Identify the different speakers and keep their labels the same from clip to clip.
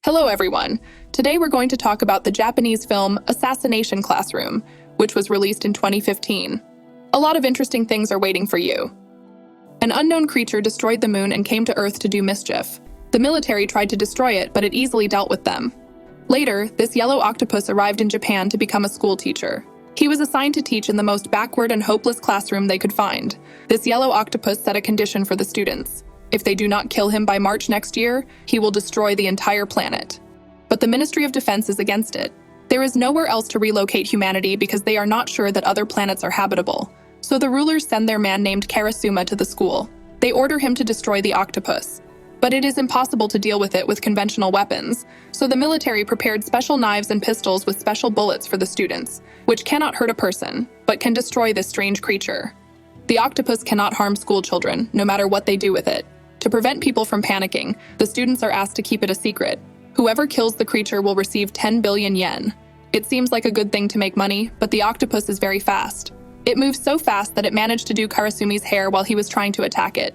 Speaker 1: Hello everyone! Today we're going to talk about the Japanese film Assassination Classroom, which was released in 2015. A lot of interesting things are waiting for you. An unknown creature destroyed the moon and came to Earth to do mischief. The military tried to destroy it, but it easily dealt with them. Later, this yellow octopus arrived in Japan to become a school teacher. He was assigned to teach in the most backward and hopeless classroom they could find. This yellow octopus set a condition for the students. If they do not kill him by March next year, he will destroy the entire planet. But the Ministry of Defense is against it. There is nowhere else to relocate humanity because they are not sure that other planets are habitable. So the rulers send their man named Karasuma to the school. They order him to destroy the octopus. But it is impossible to deal with it with conventional weapons, so the military prepared special knives and pistols with special bullets for the students, which cannot hurt a person, but can destroy this strange creature. The octopus cannot harm school children, no matter what they do with it. To prevent people from panicking, the students are asked to keep it a secret. Whoever kills the creature will receive 10 billion yen. It seems like a good thing to make money, but the octopus is very fast. It moves so fast that it managed to do Karasumi's hair while he was trying to attack it.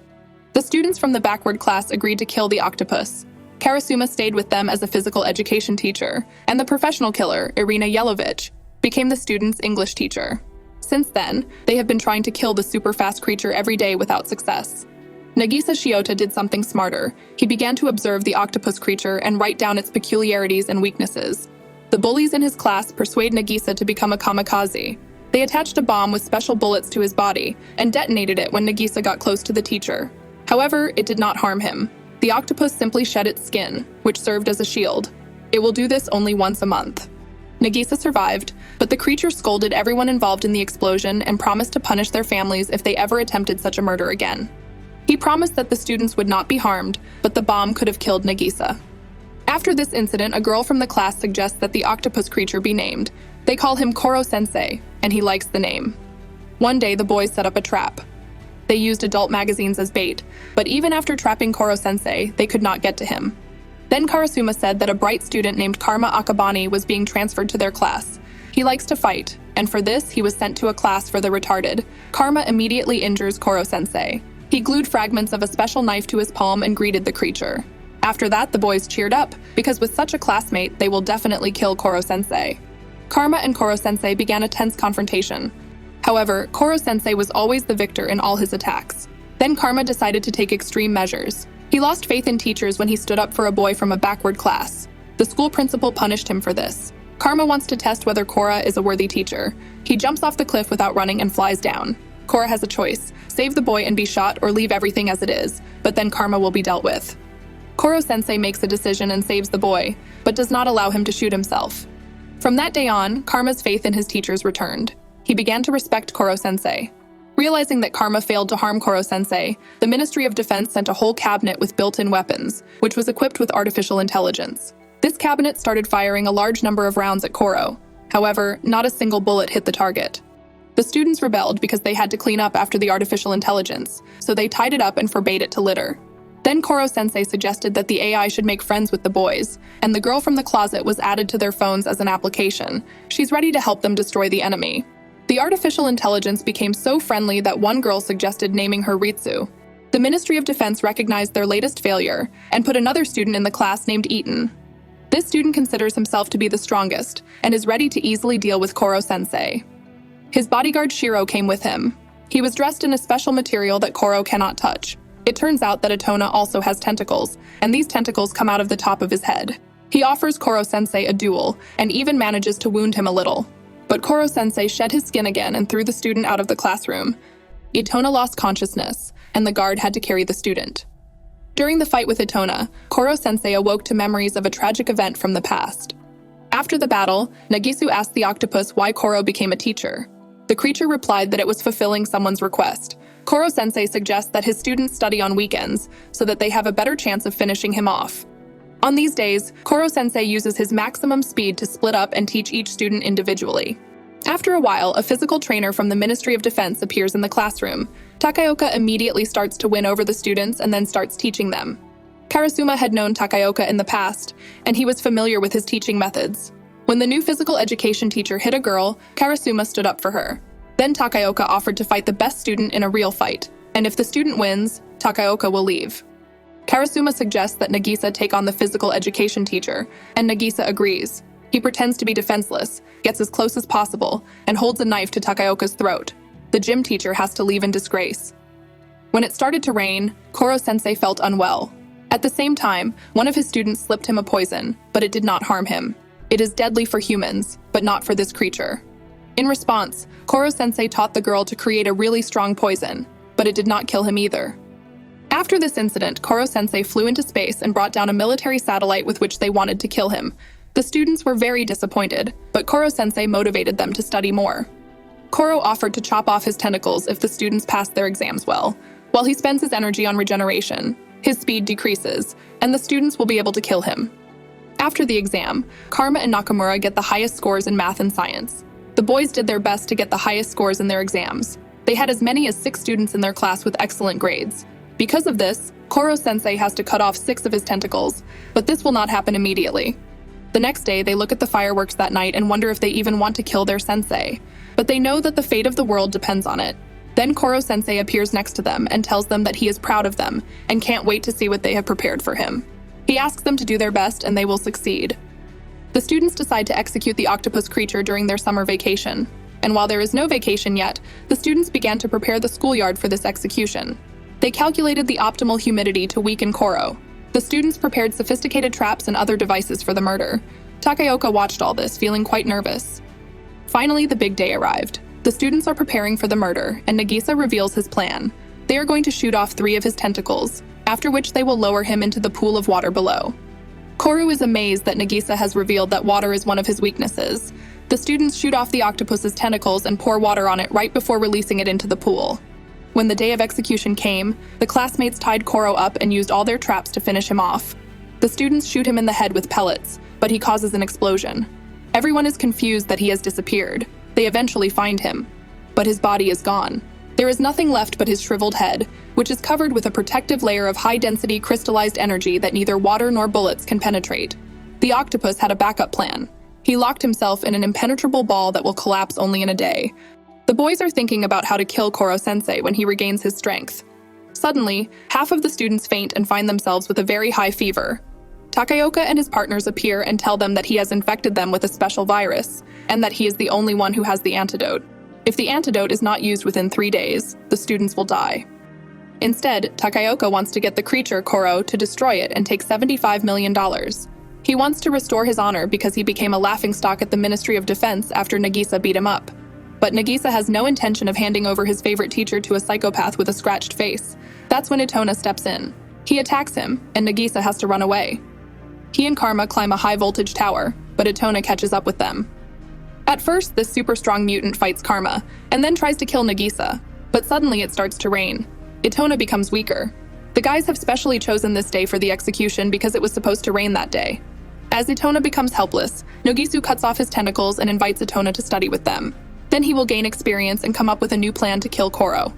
Speaker 1: The students from the backward class agreed to kill the octopus. Karasuma stayed with them as a physical education teacher, and the professional killer, Irina Yelovich, became the students' English teacher. Since then, they have been trying to kill the super-fast creature every day without success. Nagisa Shiota did something smarter. He began to observe the octopus creature and write down its peculiarities and weaknesses. The bullies in his class persuade Nagisa to become a kamikaze. They attached a bomb with special bullets to his body and detonated it when Nagisa got close to the teacher. However, it did not harm him. The octopus simply shed its skin, which served as a shield. It will do this only once a month. Nagisa survived, but the creature scolded everyone involved in the explosion and promised to punish their families if they ever attempted such a murder again. He promised that the students would not be harmed, but the bomb could have killed Nagisa. After this incident, a girl from the class suggests that the octopus creature be named. They call him Koro-sensei, and he likes the name. One day, the boys set up a trap. They used adult magazines as bait, but even after trapping Koro-sensei, they could not get to him. Then Karasuma said that a bright student named Karma Akabane was being transferred to their class. He likes to fight, and for this, he was sent to a class for the retarded. Karma immediately injures Koro-sensei. He glued fragments of a special knife to his palm and greeted the creature. After that, the boys cheered up, because with such a classmate, they will definitely kill Koro-sensei. Karma and Koro-sensei began a tense confrontation. However, Koro-sensei was always the victor in all his attacks. Then Karma decided to take extreme measures. He lost faith in teachers when he stood up for a boy from a backward class. The school principal punished him for this. Karma wants to test whether Kora is a worthy teacher. He jumps off the cliff without running and flies down. Kora has a choice: save the boy and be shot, or leave everything as it is, but then Karma will be dealt with. Koro-sensei makes a decision and saves the boy, but does not allow him to shoot himself. From that day on, Karma's faith in his teachers returned. He began to respect Koro-sensei. Realizing that Karma failed to harm Koro-sensei, the Ministry of Defense sent a whole cabinet with built-in weapons, which was equipped with artificial intelligence. This cabinet started firing a large number of rounds at Koro. However, not a single bullet hit the target. The students rebelled because they had to clean up after the artificial intelligence, so they tied it up and forbade it to litter. Then Koro-sensei suggested that the AI should make friends with the boys, and the girl from the closet was added to their phones as an application. She's ready to help them destroy the enemy. The artificial intelligence became so friendly that one girl suggested naming her Ritsu. The Ministry of Defense recognized their latest failure and put another student in the class named Eaton. This student considers himself to be the strongest and is ready to easily deal with Koro-sensei. His bodyguard Shiro came with him. He was dressed in a special material that Koro cannot touch. It turns out that Etona also has tentacles, and these tentacles come out of the top of his head. He offers Koro-sensei a duel, and even manages to wound him a little. But Koro-sensei shed his skin again and threw the student out of the classroom. Etona lost consciousness, and the guard had to carry the student. During the fight with Etona, Koro-sensei awoke to memories of a tragic event from the past. After the battle, Nagisu asked the octopus why Koro became a teacher. The creature replied that it was fulfilling someone's request. Koro-sensei suggests that his students study on weekends so that they have a better chance of finishing him off. On these days, Koro-sensei uses his maximum speed to split up and teach each student individually. After a while, a physical trainer from the Ministry of Defense appears in the classroom. Takaoka immediately starts to win over the students and then starts teaching them. Karasuma had known Takaoka in the past, and he was familiar with his teaching methods. When the new physical education teacher hit a girl, Karasuma stood up for her. Then Takaoka offered to fight the best student in a real fight, and if the student wins, Takaoka will leave. Karasuma suggests that Nagisa take on the physical education teacher, and Nagisa agrees. He pretends to be defenseless, gets as close as possible, and holds a knife to Takaoka's throat. The gym teacher has to leave in disgrace. When it started to rain, Koro-sensei felt unwell. At the same time, one of his students slipped him a poison, but it did not harm him. It is deadly for humans, but not for this creature. In response, Koro-sensei taught the girl to create a really strong poison, but it did not kill him either. After this incident, Koro-sensei flew into space and brought down a military satellite with which they wanted to kill him. The students were very disappointed, but Koro-sensei motivated them to study more. Koro offered to chop off his tentacles if the students passed their exams well. While he spends his energy on regeneration, his speed decreases, and the students will be able to kill him. After the exam, Karma and Nakamura get the highest scores in math and science. The boys did their best to get the highest scores in their exams. They had as many as 6 students in their class with excellent grades. Because of this, Koro-sensei has to cut off 6 of his tentacles, but this will not happen immediately. The next day, they look at the fireworks that night and wonder if they even want to kill their sensei. But they know that the fate of the world depends on it. Then Koro-sensei appears next to them and tells them that he is proud of them and can't wait to see what they have prepared for him. He asks them to do their best and they will succeed. The students decide to execute the octopus creature during their summer vacation. And while there is no vacation yet, the students began to prepare the schoolyard for this execution. They calculated the optimal humidity to weaken Koro. The students prepared sophisticated traps and other devices for the murder. Takaoka watched all this, feeling quite nervous. Finally, the big day arrived. The students are preparing for the murder, and Nagisa reveals his plan. They are going to shoot off 3 of his tentacles, after which they will lower him into the pool of water below. Koro is amazed that Nagisa has revealed that water is one of his weaknesses. The students shoot off the octopus's tentacles and pour water on it right before releasing it into the pool. When the day of execution came, the classmates tied Koro up and used all their traps to finish him off. The students shoot him in the head with pellets, but he causes an explosion. Everyone is confused that he has disappeared. They eventually find him, but his body is gone. There is nothing left but his shriveled head, which is covered with a protective layer of high-density crystallized energy that neither water nor bullets can penetrate. The octopus had a backup plan. He locked himself in an impenetrable ball that will collapse only in a day. The boys are thinking about how to kill Koro-sensei when he regains his strength. Suddenly, half of the students faint and find themselves with a very high fever. Takaoka and his partners appear and tell them that he has infected them with a special virus, and that he is the only one who has the antidote. If the antidote is not used within 3 days, the students will die. Instead, Takaoka wants to get the creature, Koro, to destroy it and take $75 million. He wants to restore his honor because he became a laughingstock at the Ministry of Defense after Nagisa beat him up. But Nagisa has no intention of handing over his favorite teacher to a psychopath with a scratched face. That's when Itona steps in. He attacks him, and Nagisa has to run away. He and Karma climb a high-voltage tower, but Itona catches up with them. At first, this super-strong mutant fights Karma, and then tries to kill Nagisa, but suddenly it starts to rain. Itona becomes weaker. The guys have specially chosen this day for the execution because it was supposed to rain that day. As Itona becomes helpless, Nogisu cuts off his tentacles and invites Itona to study with them. Then he will gain experience and come up with a new plan to kill Koro.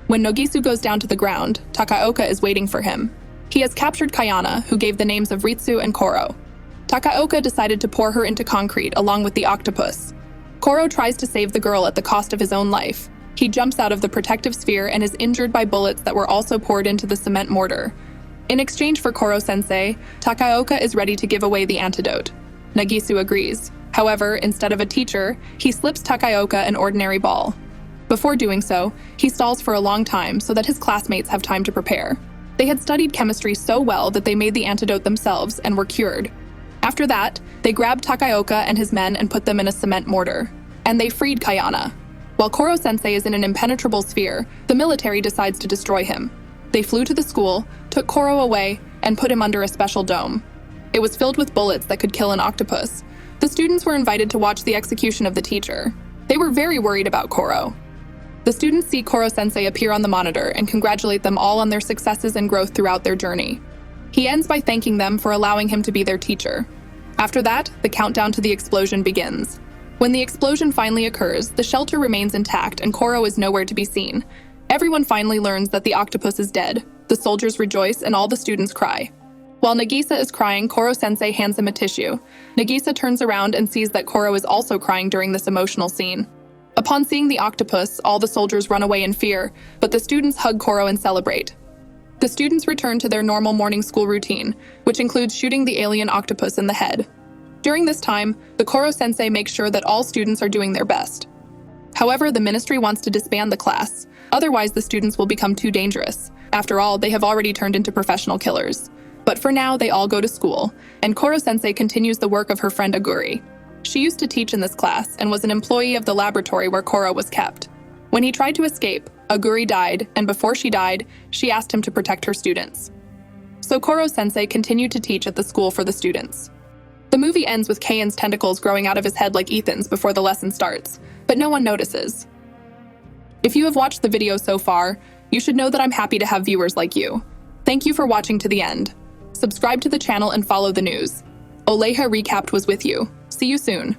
Speaker 1: When Nogisu goes down to the ground, Takaoka is waiting for him. He has captured Kayana, who gave the names of Ritsu and Koro. Takaoka decided to pour her into concrete along with the octopus. Koro tries to save the girl at the cost of his own life. He jumps out of the protective sphere and is injured by bullets that were also poured into the cement mortar. In exchange for Koro-sensei, Takaoka is ready to give away the antidote. Nagisu agrees. However, instead of a teacher, he slips Takaoka an ordinary ball. Before doing so, he stalls for a long time so that his classmates have time to prepare. They had studied chemistry so well that they made the antidote themselves and were cured. After that, they grabbed Takaoka and his men and put them in a cement mortar. And they freed Kayana. While Koro-sensei is in an impenetrable sphere, the military decides to destroy him. They flew to the school, took Koro away, and put him under a special dome. It was filled with bullets that could kill an octopus. The students were invited to watch the execution of the teacher. They were very worried about Koro. The students see Koro-sensei appear on the monitor and congratulate them all on their successes and growth throughout their journey. He ends by thanking them for allowing him to be their teacher. After that, the countdown to the explosion begins. When the explosion finally occurs, the shelter remains intact and Koro is nowhere to be seen. Everyone finally learns that the octopus is dead. The soldiers rejoice and all the students cry. While Nagisa is crying, Koro-sensei hands him a tissue. Nagisa turns around and sees that Koro is also crying during this emotional scene. Upon seeing the octopus, all the soldiers run away in fear, but the students hug Koro and celebrate. The students return to their normal morning school routine, which includes shooting the alien octopus in the head. During this time, the Koro-sensei makes sure that all students are doing their best. However, the ministry wants to disband the class, otherwise the students will become too dangerous. After all, they have already turned into professional killers. But for now, they all go to school, and Koro-sensei continues the work of her friend Aguri. She used to teach in this class and was an employee of the laboratory where Koro was kept. When he tried to escape, Aguri died, and before she died, she asked him to protect her students. So Koro-sensei continued to teach at the school for the students. The movie ends with Kayan's tentacles growing out of his head like Ethan's before the lesson starts, but no one notices. If you have watched the video so far, you should know that I'm happy to have viewers like you. Thank you for watching to the end. Subscribe to the channel and follow the news. OLEJA Recapped was with you. See you soon.